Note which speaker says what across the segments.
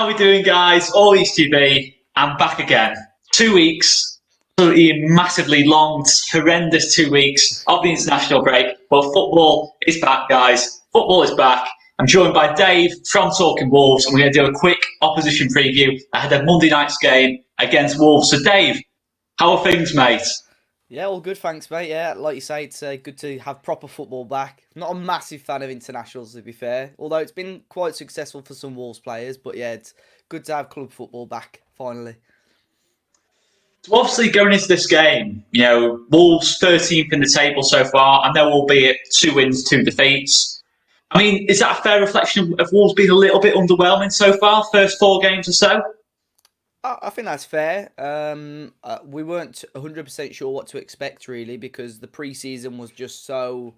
Speaker 1: How we doing, guys? All Leeds TV. I'm back again. 2 weeks, absolutely massively long, horrendous 2 weeks of the international break. But football is back, guys. Football is back. I'm joined by Dave from Talking Wolves, and we're going to do a quick opposition preview ahead of Monday night's game against Wolves. So, Dave, how are things, mate?
Speaker 2: Yeah, all good, thanks, mate. Yeah, like you say, it's good to have proper football back. Not a massive fan of internationals, to be fair, although it's been quite successful for some Wolves players. But yeah, it's good to have club football back, finally.
Speaker 1: So obviously going into this game, Wolves 13th in the table so far. I know we'll be at 2 wins, 2 defeats. I mean, is that a fair reflection of Wolves being a little bit underwhelming so far, first 4 games or so?
Speaker 2: I think that's fair. We weren't 100% sure what to expect, really, because the pre-season was just so...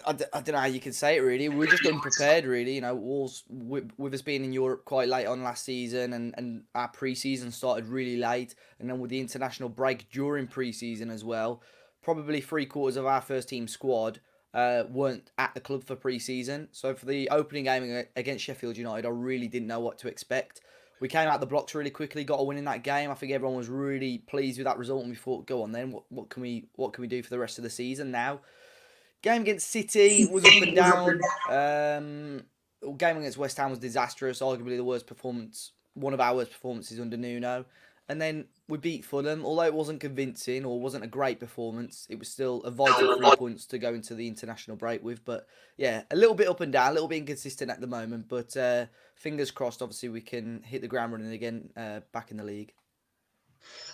Speaker 2: I don't know how you can say it, really. We were just unprepared, really. Wolves, with us being in Europe quite late on last season, and our pre-season started really late, and then with the international break during pre-season as well, probably three-quarters of our first-team squad weren't at the club for pre-season. So for the opening game against Sheffield United, I really didn't know what to expect. We came out the blocks really quickly, got a win in that game. I think everyone was really pleased with that result, and we thought, go on then, what can we do for the rest of the season now? Game against City was up and down. Game against West Ham was disastrous. Arguably the worst performance, one of our worst performances under Nuno. And then we beat Fulham. Although it wasn't convincing or wasn't a great performance, it was still a vital 3 points to go into the international break with. But yeah, a little bit up and down, a little bit inconsistent at the moment. But fingers crossed, obviously, we can hit the ground running again back in the league.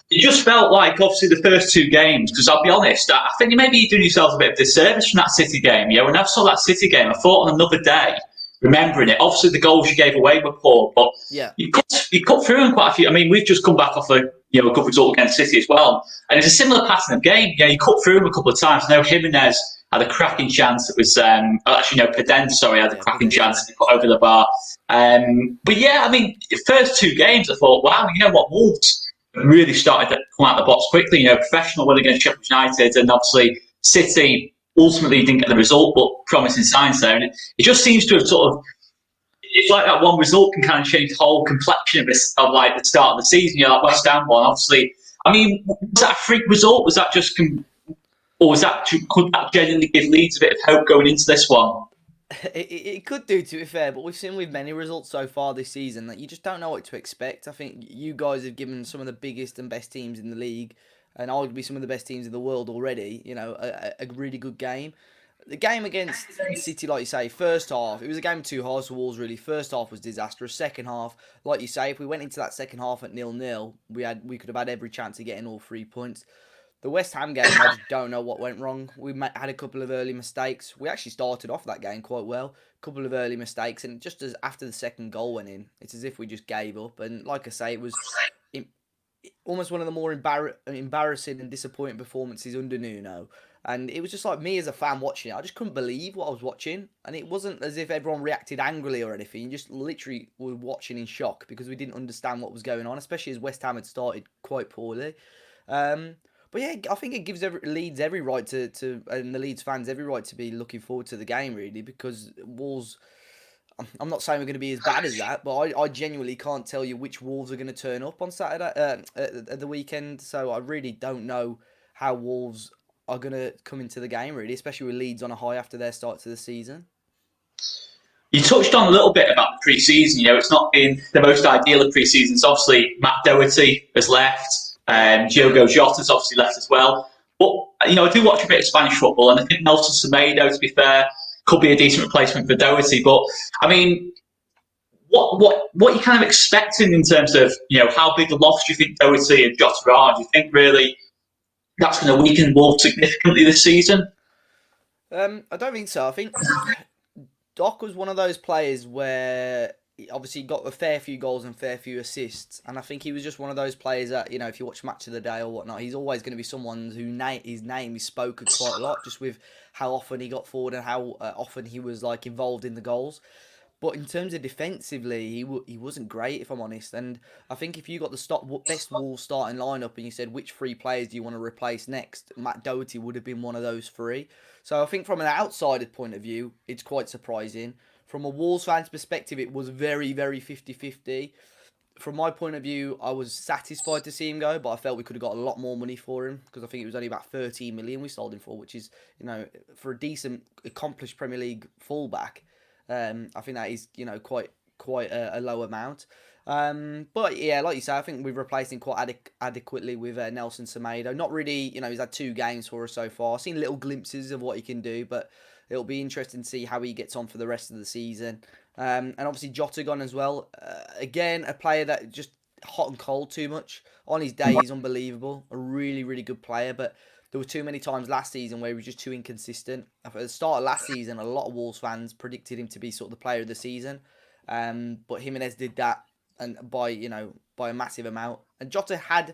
Speaker 1: It just felt like, obviously, the first 2 games, because I'll be honest, I think maybe you're doing yourselves a bit of disservice from that City game. When I saw that City game, I thought on another day, remembering it, obviously the goals you gave away were poor, but
Speaker 2: Yeah.
Speaker 1: you cut through in quite a few. I mean, we've just come back off a good result against City as well, and it's a similar pattern of game. You cut through them a couple of times. I know Jimenez had a cracking chance. It was Pedence, sorry, had a cracking chance to put over the bar. But yeah, I mean, the first 2 games, I thought, wow, you know what, Wolves really started to come out of the box quickly. Professional win against Sheffield United, and obviously City ultimately didn't get the result, but promising signs there. And it just seems to have sort of, it's like that one result can kind of change the whole complexion of this, of like the start of the season. Like West Ham one, obviously. I mean, was that a freak result? Was that just, or could that genuinely give Leeds a bit of hope going into this one?
Speaker 2: It could do, to be fair, but we've seen with many results so far this season that you just don't know what to expect. I think you guys have given some of the biggest and best teams in the league, and arguably some of the best teams in the world already, a really good game. The game against City, like you say, first half, it was a game of 2 halves for Wolves, really. First half was disastrous. Second half, like you say, if we went into that second half at 0-0, we could have had every chance of getting all 3 points. The West Ham game, I just don't know what went wrong. We had a couple of early mistakes. We actually started off that game quite well. A couple of early mistakes, and just as after the second goal went in, it's as if we just gave up. And like I say, it was almost one of the more embarrassing and disappointing performances under Nuno. And it was just like me as a fan watching it. I just couldn't believe what I was watching. And it wasn't as if everyone reacted angrily or anything. You just literally were watching in shock because we didn't understand what was going on, especially as West Ham had started quite poorly. But yeah, I think it gives Leeds every right and the Leeds fans every right to be looking forward to the game, really, because Wolves, I'm not saying we're going to be as bad as that, but I genuinely can't tell you which Wolves are going to turn up on Saturday, at the weekend, so I really don't know how Wolves are going to come into the game, really, especially with Leeds on a high after their start to the season.
Speaker 1: You touched on a little bit about the pre-season. It's not been the most ideal of pre-seasons. Obviously, Matt Doherty has left. Diogo Jota's obviously left as well. But, I do watch a bit of Spanish football, and I think Nelson Semedo, to be fair, could be a decent replacement for Doherty. But, I mean, what are you kind of expecting in terms of, how big a loss do you think Doherty and Jota are? Do you think really that's going to weaken Wolves significantly this season?
Speaker 2: I don't think so. I think Doc was one of those players where he obviously got a fair few goals and fair few assists, and I think he was just one of those players that, if you watch Match of the Day or whatnot, he's always going to be someone his name is spoken quite a lot, just with how often he got forward and how often he was like involved in the goals. But in terms of defensively, he wasn't great, if I'm honest. And I think if you got the best Wolves starting lineup and you said which 3 players do you want to replace next, Matt Doherty would have been one of those 3. So I think from an outsider point of view, it's quite surprising. from a Wolves fan's perspective, it was very, very 50-50. From my point of view, I was satisfied to see him go, but I felt we could have got a lot more money for him because I think it was only about 13 million we sold him for, which is, for a decent, accomplished Premier League fullback, I think that is, quite a low amount. But yeah, like you say, I think we've replaced him quite adequately with Nelson Semedo. Not really, he's had 2 games for us so far. I've seen little glimpses of what he can do, but it'll be interesting to see how he gets on for the rest of the season. And obviously Jota gone as well. Again, a player that just hot and cold too much. On his day, he's unbelievable. A really, really good player, but there were too many times last season where he was just too inconsistent. At the start of last season, a lot of Wolves fans predicted him to be sort of the player of the season. But Jimenez did that, and by a massive amount. And Jota had,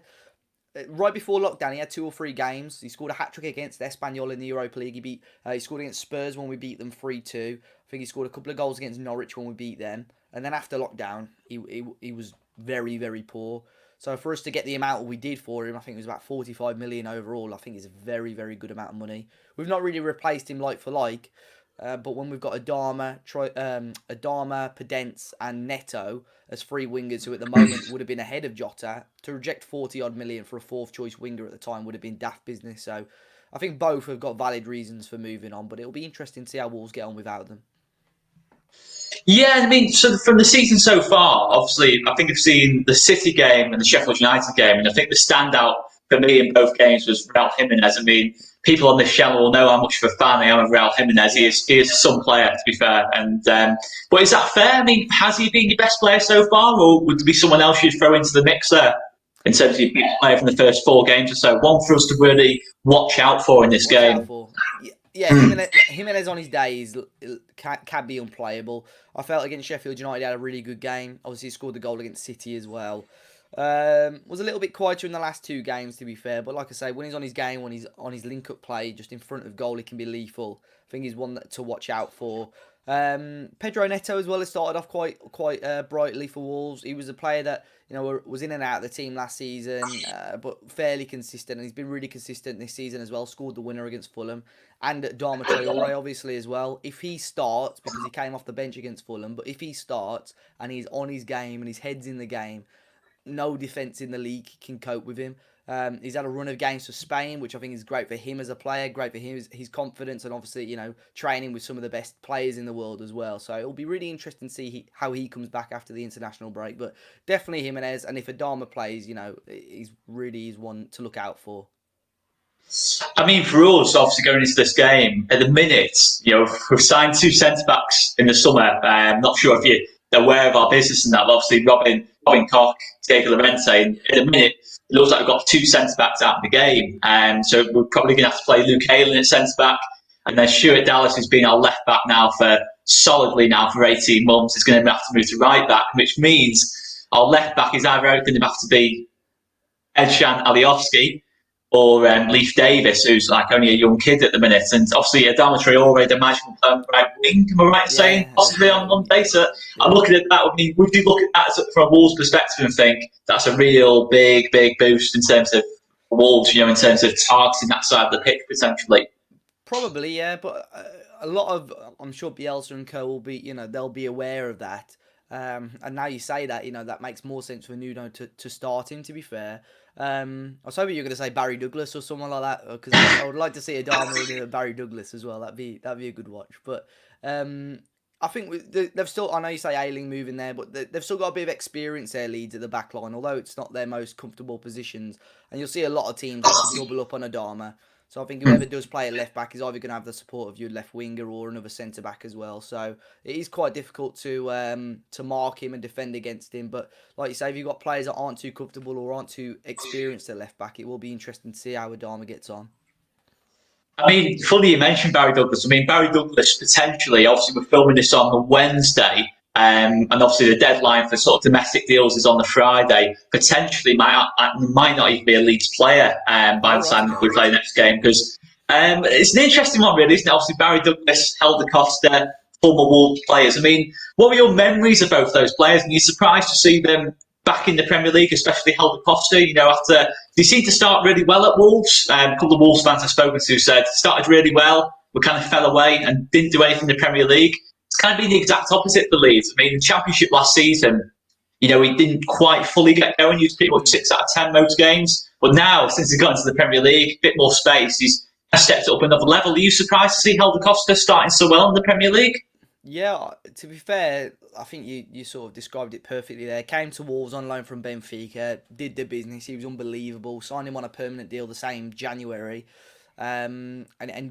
Speaker 2: right before lockdown, he had 2 or 3 games. He scored a hat-trick against Espanyol in the Europa League. He scored against Spurs when we beat them 3-2. I think he scored a couple of goals against Norwich when we beat them. And then after lockdown, he was very, very poor. So for us to get the amount we did for him, I think it was about 45 million overall. I think it's a very, very good amount of money. We've not really replaced him like for like. But when we've got Adama, Podence and Neto as 3 wingers who at the moment would have been ahead of Jota, to reject 40-odd million for a 4th choice winger at the time would have been daft business. So I think both have got valid reasons for moving on, but it'll be interesting to see how Wolves get on without them.
Speaker 1: Yeah, I mean, so from the season so far, obviously, I think I've seen the City game and the Sheffield United game, and I think the standout for me in both games was Raul Jimenez. I mean, people on this channel will know how much of a fan I am of Raul Jimenez. He is some player, to be fair. And but is that fair? I mean, has he been your best player so far, or would there be someone else you'd throw into the mix there in terms of your best player from the first 4 games or so? One for us to really watch out for in this game.
Speaker 2: Yeah, Jimenez on his days can be unplayable. I felt against Sheffield United he had a really good game. Obviously, he scored the goal against City as well. Was a little bit quieter in the last 2 games, to be fair. But like I say, when he's on his game, when he's on his link-up play, just in front of goal, he can be lethal. I think he's one to watch out for. Pedro Neto as well has started off quite brightly for Wolves. He was a player that was in and out of the team last season, but fairly consistent, and he's been really consistent this season as well. Scored the winner against Fulham, and Adama Traore obviously as well. If he starts, because he came off the bench against Fulham, but if he starts and he's on his game and his head's in the game, no defence in the league can cope with him. He's had a run of games for Spain, which I think is great for him as a player, great for his confidence, and obviously, training with some of the best players in the world as well. So it'll be really interesting to see how he comes back after the international break. But definitely Jimenez, and if Adama plays, he's really is one to look out for.
Speaker 1: I mean, for us, obviously going into this game, at the minute, we've signed 2 centre-backs in the summer. I'm not sure if you're aware of our business and that, but obviously Robin Koch, Diego Llorente, and at the minute, it looks like we've got 2 centre-backs out in the game. So we're probably going to have to play Luke Ayling at centre-back. And then Stuart Dallas, who's been our left-back now solidly for 18 months, is going to have to move to right-back, which means our left-back is either going to have to be Edjan Alioski or Leif Davis, who's like only a young kid at the minute. And obviously Adama Traore, the magical right wing, am I right in saying? Possibly on data. I'm looking at that. I mean, would you look at that from a Wolves perspective and think that's a real big boost in terms of Wolves, in terms of targeting that side of the pitch potentially?
Speaker 2: Probably, yeah. But a lot of, I'm sure Bielsa and co will be, they'll be aware of that. And now you say that, that makes more sense for Nuno to start him, to be fair. I was hoping you were going to say Barry Douglas or someone like that, because I would like to see Adama and Barry Douglas as well. That'd be a good watch. But I think they've still, I know you say Ayling moving there, but they've still got a bit of experience there, Leeds, at the back line, although it's not their most comfortable positions. And you'll see a lot of teams double up on Adama. So I think whoever does play at left back is either going to have the support of your left winger or another centre back as well. So it is quite difficult to mark him and defend against him. But like you say, if you've got players that aren't too comfortable or aren't too experienced at left back, it will be interesting to see how Adama gets on.
Speaker 1: I mean, funny you mentioned Barry Douglas. I mean, Barry Douglas potentially, obviously we're filming this on the Wednesday, and obviously the deadline for sort of domestic deals is on the Friday. Potentially might not even be a Leeds player by the time we play the next game, because it's an interesting one really, isn't it? Obviously Barry Douglas, Helder Costa, former Wolves players. I mean, what were your memories of both those players? And you're surprised to see them back in the Premier League, especially Helder Costa, after they seemed to start really well at Wolves. A couple of Wolves fans I've spoken to said started really well, we kind of fell away and didn't do anything in the Premier League. it's kind of been the exact opposite for Leeds. I mean, the Championship last season, he didn't quite fully get going. He was pretty much 6 out of 10 most games. But now, since he's got into the Premier League, a bit more space, he's stepped up another level. Are you surprised to see Helder Costa starting so well in the Premier League?
Speaker 2: Yeah, to be fair, I think you sort of described it perfectly there. Came to Wolves on loan from Benfica, did the business. He was unbelievable. Signed him on a permanent deal the same January, and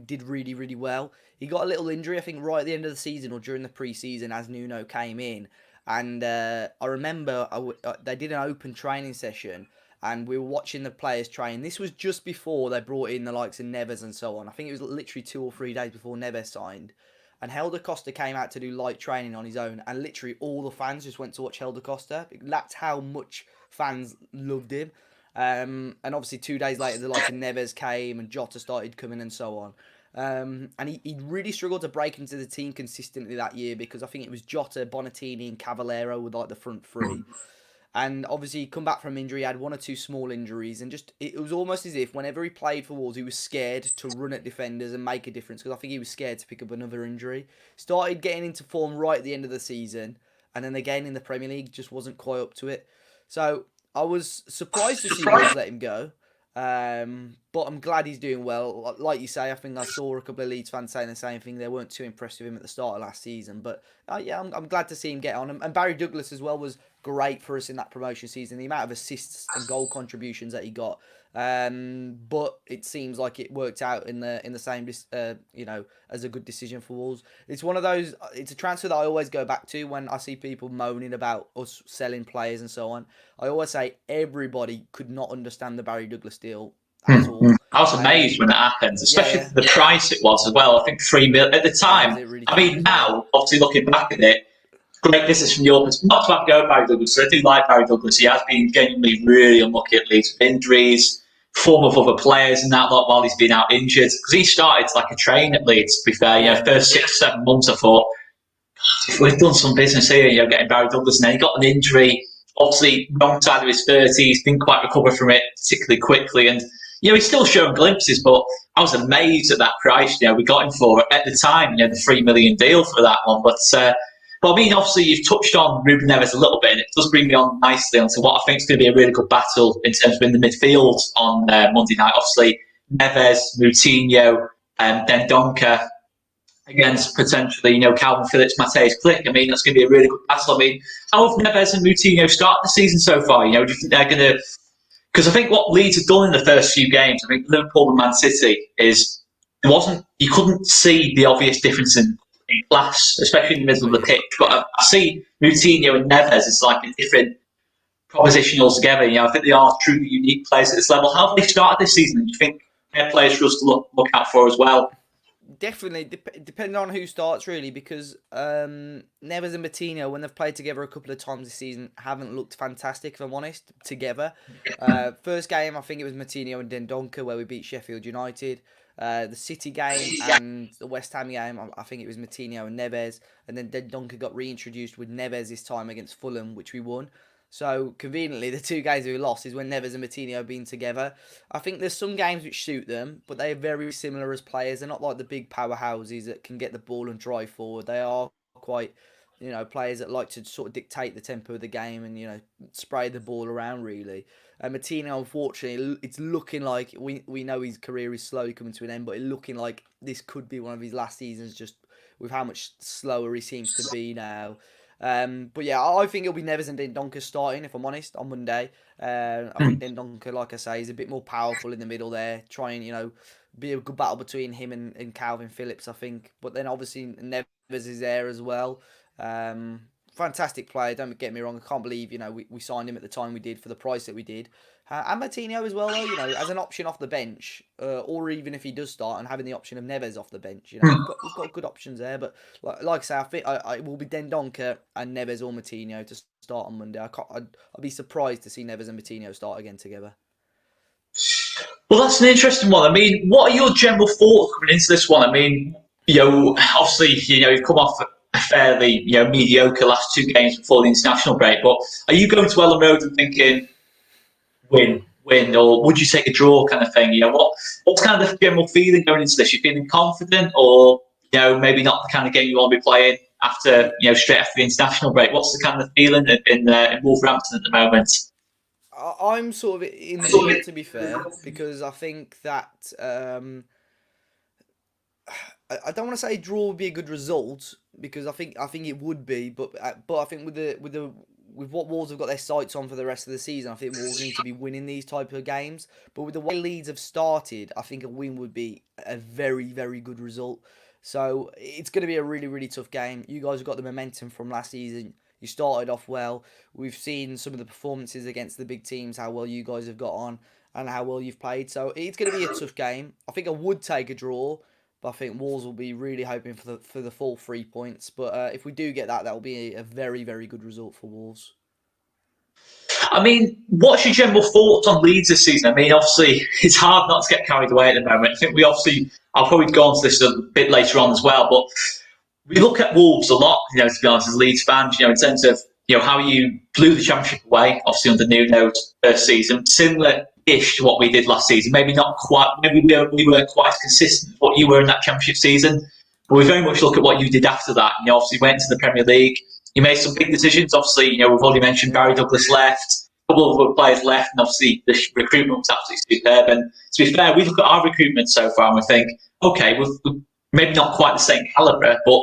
Speaker 2: did really, really well. He got a little injury, I think, right at the end of the season or during the pre-season as Nuno came in. And I remember they did an open training session and we were watching the players train. This was just before they brought in the likes of Neves and so on. I think it was literally 2 or 3 days before Neves signed. And Helder Costa came out to do light training on his own, and literally all the fans just went to watch Helder Costa. That's how much fans loved him. And obviously 2 days later, the likes of Neves came and Jota started coming and so on. And he really struggled to break into the team consistently that year because I think it was Jota, Bonatini and Cavallero with like the front three. And obviously, he come back from injury, he had 1 or 2 small injuries, and just it was almost as if whenever he played for Wolves, he was scared to run at defenders and make a difference because I think he was scared to pick up another injury. Started getting into form right at the end of the season, and then again in the Premier League, just wasn't quite up to it. So I was surprised to see Wolves let him go. But I'm glad he's doing well. Like you say, I think I saw a couple of Leeds fans saying the same thing. They weren't too impressed with him at the start of last season. But yeah, I'm glad to see him get on. And Barry Douglas as well was great for us in that promotion season. The amount of assists and goal contributions that he got. But it seems like it worked out in the same, as a good decision for Wolves. It's one of those. It's a transfer that I always go back to when I see people moaning about us selling players and so on. I always say everybody could not understand the Barry Douglas deal at all.
Speaker 1: I was amazed when it happened, especially
Speaker 2: Yeah.
Speaker 1: the price it was as well. I think 3 million at the time.
Speaker 2: Really
Speaker 1: I mean, now obviously looking back at it, great business from your perspective. Not to have to go at Barry Douglas. I do like Barry Douglas. He has been genuinely really unlucky at Leeds with injuries, form of other players and that lot while he's been out injured. Because he started like a train at Leeds, to be fair. First 6 or 7 months I thought, if we've done some business here, getting Barry Douglas, and then he got an injury, obviously wrong side of his 30s, didn't quite recover from it particularly quickly, and he's still showing glimpses, but I was amazed at that price. We got him for at the time, the 3 million deal for that one. But I mean, obviously you've touched on Ruben Neves a little bit, and it does bring me on nicely onto what I think is going to be a really good battle in terms of in the midfield on Monday night. Obviously Neves, Moutinho, and Dendoncker against potentially, Calvin Phillips, Mateusz Klich. I mean, that's going to be a really good battle. I mean, how have Neves and Moutinho started the season so far? Do you think they're going to? Because I think what Leeds have done in the first few games, I think Liverpool and Man City, is you couldn't see the obvious difference in class, especially in the middle of the pitch. But I see Moutinho and Neves as like a different proposition altogether. I think they are truly unique players at this level. How have they started this season? Do you think they're players for us to look out for as well?
Speaker 2: Definitely, depending on who starts, really, because Neves and Moutinho, when they've played together a couple of times this season, haven't looked fantastic, if I'm honest, together. First game, I think it was Moutinho and Dendoncker, where we beat Sheffield United. The City game and the West Ham game, I think it was Moutinho and Neves. And then Dendoncker got reintroduced with Neves this time against Fulham, which we won. So, conveniently, the 2 games we lost is when Neves and Moutinho have been together. I think there's some games which suit them, but they're very similar as players. They're not like the big powerhouses that can get the ball and drive forward. They are quite, players that like to sort of dictate the tempo of the game and, spray the ball around, really. Moutinho, unfortunately, it's looking like, we know his career is slowly coming to an end, but it's looking like this could be one of his last seasons, just with how much slower he seems to be now. But yeah, I think it'll be Neves and Dendoncker starting, if I'm honest, on Monday. I think Dendoncker, like I say, is a bit more powerful in the middle there, trying, be a good battle between him and Calvin Phillips, I think. But then obviously Neves is there as well. Fantastic player, don't get me wrong. I can't believe, we signed him at the time we did for the price that we did. And Moutinho as well, though, as an option off the bench, or even if he does start and having the option of Neves off the bench, we've got good options there. But like I say, I think it will be Dendoncker and Neves or Moutinho to start on Monday. I'd be surprised to see Neves and Moutinho start again together.
Speaker 1: Well, that's an interesting one. I mean, what are your general thoughts coming into this one? I mean, obviously, you've come off a fairly, mediocre last 2 games before the international break, but are you going to Ellen Road and thinking, win, or would you take a draw kind of thing? What's kind of the general feeling going into this? You feeling confident, or maybe not the kind of game you want to be playing? after straight after the international break. What's the kind of feeling in Wolverhampton at the moment?
Speaker 2: I'm sort of in the middle, to be fair, because I think that I don't want to say draw would be a good result because I think it would be, but I think with what Wolves have got their sights on for the rest of the season, I think Wolves need to be winning these type of games. But with the way Leeds have started, I think a win would be a very, very good result. So it's going to be a really, really tough game. You guys have got the momentum from last season. You started off well. We've seen some of the performances against the big teams, how well you guys have got on and how well you've played. So it's going to be a tough game. I think I would take a draw, but I think Wolves will be really hoping for the full 3 points. But if we do get that, that will be a very, very good result for Wolves.
Speaker 1: I mean, what's your general thoughts on Leeds this season? I mean, obviously, it's hard not to get carried away at the moment. I think I'll probably go on to this a bit later on as well, but we look at Wolves a lot, to be honest, as Leeds fans, in terms of, how you blew the Championship away, obviously under Nuno's first season, similar-ish to what we did last season. Maybe not quite, maybe we weren't quite as consistent as what you were in that Championship season, but we very much look at what you did after that. Obviously went to the Premier League. You made some big decisions. Obviously, we've already mentioned Barry Douglas left, a couple of other players left, and obviously the recruitment was absolutely superb. And to be fair, we look at our recruitment so far and we think, okay, we've maybe not quite the same calibre, but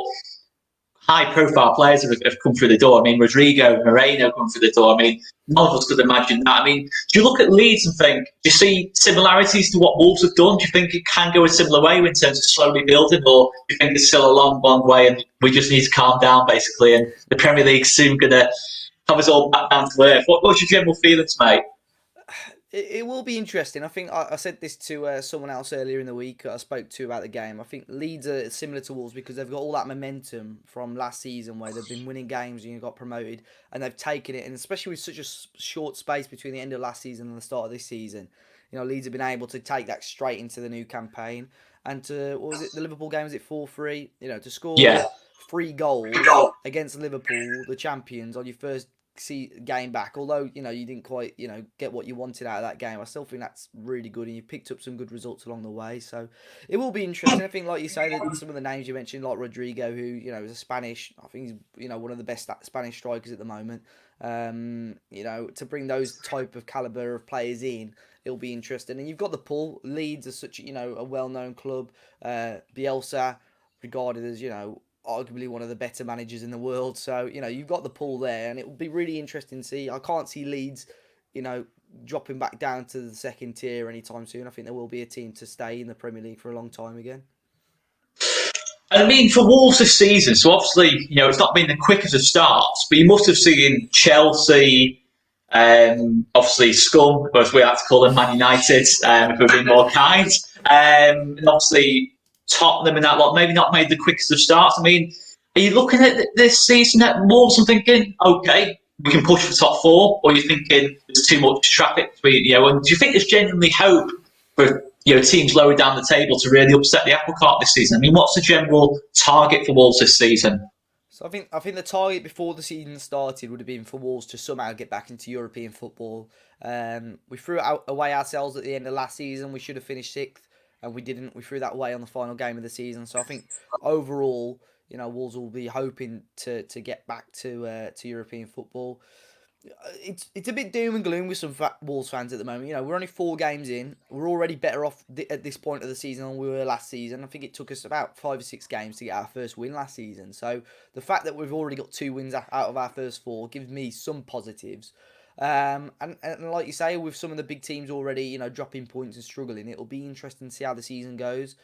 Speaker 1: high-profile players have come through the door. I mean, Rodrigo, Moreno come through the door. I mean, none of us could imagine that. I mean, do you look at Leeds and think, do you see similarities to what Wolves have done? Do you think it can go a similar way in terms of slowly building, or do you think it's still a long, long way and we just need to calm down, basically, and the Premier League's soon going to have us all back down to earth? What's your general feelings, mate?
Speaker 2: It will be interesting. I think I said this to someone else earlier in the week I spoke to about the game. I think Leeds are similar to Wolves because they've got all that momentum from last season where they've been winning games and you got promoted and they've taken it. And especially with such a short space between the end of last season and the start of this season, Leeds have been able to take that straight into the new campaign. And what was it, the Liverpool game, was it 4-3? To score
Speaker 1: Yeah.
Speaker 2: 3 goals against Liverpool, the champions, on your first game back, although you didn't quite get what you wanted out of that game, I still think that's really good and you picked up some good results along the way, so it will be interesting. I think, like you say, that some of the names you mentioned, like Rodrigo, who is a Spanish, I think he's one of the best Spanish strikers at the moment, to bring those type of caliber of players in, it'll be interesting. And you've got the pull. Leeds are such a well-known club. Bielsa regarded as arguably one of the better managers in the world. So, you've got the pull there, and it will be really interesting to see. I can't see Leeds, dropping back down to the second tier anytime soon. I think there will be a team to stay in the Premier League for a long time again.
Speaker 1: I mean, for Wolves this season, so obviously, it's not been the quickest of starts, but you must have seen Chelsea, obviously Scum, as we like to call them, Man United, if we're being more kind, and obviously Tottenham and that lot, maybe not made the quickest of starts. I mean, are you looking at this season at Wolves and thinking, okay, we can push for top 4, or are you thinking there's too much traffic between, and do you think there's genuinely hope for teams lower down the table to really upset the apple cart this season? I mean, what's the general target for Wolves this season?
Speaker 2: So I think the target before the season started would have been for Wolves to somehow get back into European football. We threw it away ourselves at the end of last season. We should have finished 6th, and we didn't. We threw that away on the final game of the season. So I think overall, Wolves will be hoping to get back to European football. It's a bit doom and gloom with some Wolves fans at the moment. We're only 4 games in. We're already better off at this point of the season than we were last season. I think it took us about 5 or 6 games to get our first win last season. So the fact that we've already got 2 wins out of our first 4 gives me some positives. And like you say, with some of the big teams already, dropping points and struggling, it'll be interesting to see how the season goes.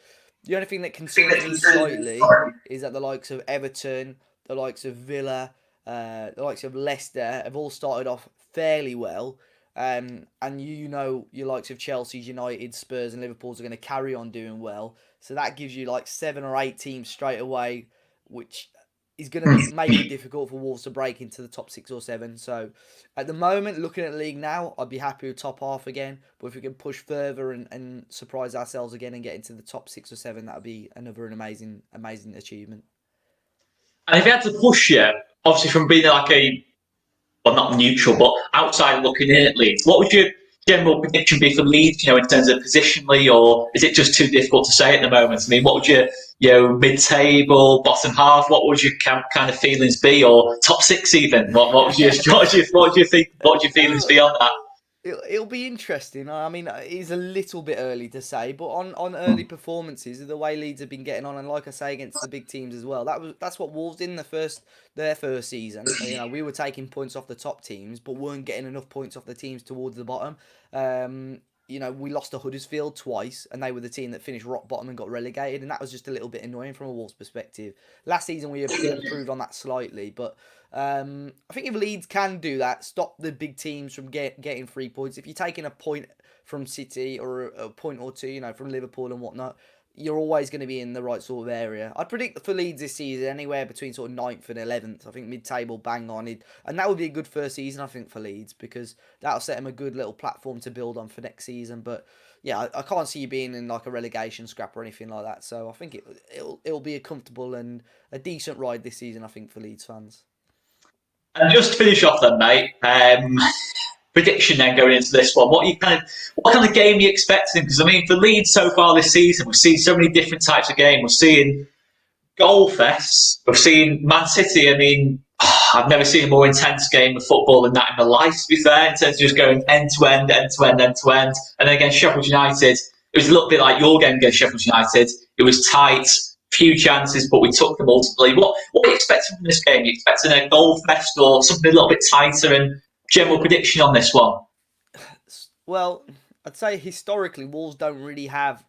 Speaker 2: The only thing that concerns me slightly is that the likes of Everton, the likes of Villa, the likes of Leicester have all started off fairly well. And your likes of Chelsea, United, Spurs and Liverpool are going to carry on doing well. So that gives you like 7 or 8 teams straight away, which is going to make it difficult for Wolves to break into the top 6 or 7. So at the moment, looking at the league now, I'd be happy with top half again. But if we can push further and surprise ourselves again and get into the top 6 or 7, that would be an amazing achievement.
Speaker 1: And if you had to push you, obviously from being like well, not neutral, but outside looking in at Leeds, what would you general prediction be for Leeds, in terms of positionally, or is it just too difficult to say at the moment? I mean, what would your mid-table, bottom half, what would your kind of feelings be, or top six even? What would your feelings be on that?
Speaker 2: It'll be interesting. I mean, it's a little bit early to say, but on early performances, the way Leeds have been getting on, and like I say, against the big teams as well. That's what Wolves did in their first season. We were taking points off the top teams, but weren't getting enough points off the teams towards the bottom. We lost to Huddersfield twice, and they were the team that finished rock bottom and got relegated, and that was just a little bit annoying from a Wolves perspective. Last season we improved on that slightly, but I think if Leeds can do that, stop the big teams from getting 3 points. If you're taking a point from City or a point or two, from Liverpool and whatnot, you're always going to be in the right sort of area. I predict for Leeds this season anywhere between sort of 9th and 11th. I think mid-table bang on it. And that would be a good first season, I think, for Leeds, because that'll set them a good little platform to build on for next season. But yeah, I can't see you being in like a relegation scrap or anything like that. So I think it'll be a comfortable and a decent ride this season, I think, for Leeds fans.
Speaker 1: And just to finish off then, mate, prediction then going into this one. What kind of game are you expecting? Because I mean, for Leeds so far this season, we've seen so many different types of games. We're seeing goal fests. We've seen Man City. I mean, I've never seen a more intense game of football than that in my life, to be fair, in terms of just going end to end, end to end, end to end. And then against Sheffield United, it was a little bit like your game against Sheffield United. It was tight, few chances, but we took them ultimately. What are you expecting from this game? Are you expecting a goal fest or something a little bit tighter? And general prediction on this one?
Speaker 2: Well, I'd say historically, Wolves don't really have,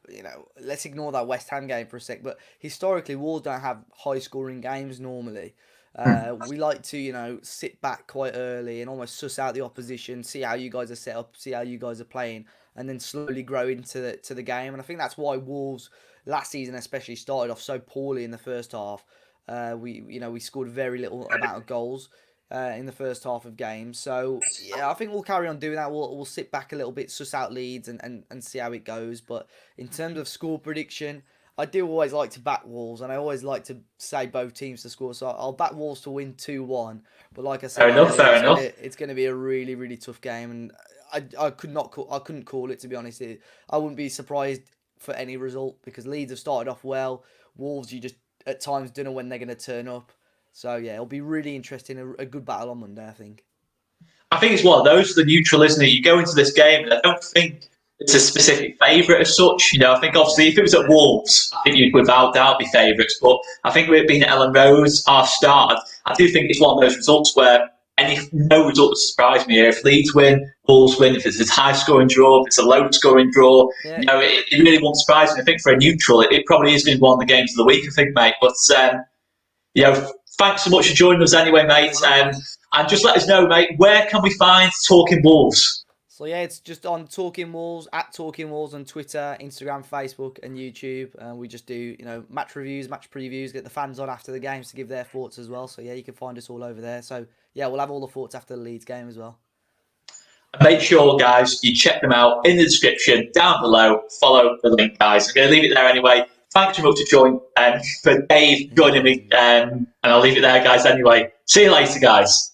Speaker 2: let's ignore that West Ham game for a sec, but historically, Wolves don't have high-scoring games normally. We like to, sit back quite early and almost suss out the opposition, see how you guys are set up, see how you guys are playing, and then slowly grow into the game. And I think that's why Wolves, last season especially, started off so poorly in the first half. We scored very little amount of goals in the first half of games. So yeah, I think we'll carry on doing that. We'll sit back a little bit, suss out leads and see how it goes. But in terms of score prediction, I do always like to back Wolves, and I always like to say both teams to score. So I'll back Wolves to win 2-1. But like I said,
Speaker 1: fair enough.
Speaker 2: It's going to be a really, really tough game, and I couldn't call it, to be honest. I wouldn't be surprised for any result because Leeds have started off well. Wolves, you just at times don't know when they're going to turn up. So yeah, it'll be really interesting. A good battle on Monday, I think.
Speaker 1: I think it's one of those, the neutral, isn't it? You go into this game, and I don't think it's a specific favourite as such. I think obviously if it was at Wolves, I think you'd without doubt be favourites. But I think with it being at Ellen Rose, our start, I do think it's one of those results where no result would surprise me here. If Leeds win, Wolves win. If it's a high-scoring draw, if it's a low-scoring draw,
Speaker 2: Yeah.
Speaker 1: It really won't surprise me. I think for a neutral, it probably is going to be one of the games of the week, I think, mate. But thanks so much for joining us anyway, mate. And just let us know, mate, where can we find Talking Wolves?
Speaker 2: So yeah, it's just on Talking Wolves, at Talking Wolves on Twitter, Instagram, Facebook, and YouTube. We just do, match reviews, match previews, get the fans on after the games to give their thoughts as well. So yeah, you can find us all over there. So yeah, we'll have all the thoughts after the Leeds game as well.
Speaker 1: Make sure, guys, you check them out in the description down below. Follow the link, guys. I'm going to leave it there anyway. Thanks very much for Dave joining me, and I'll leave it there, guys. Anyway, see you later, guys.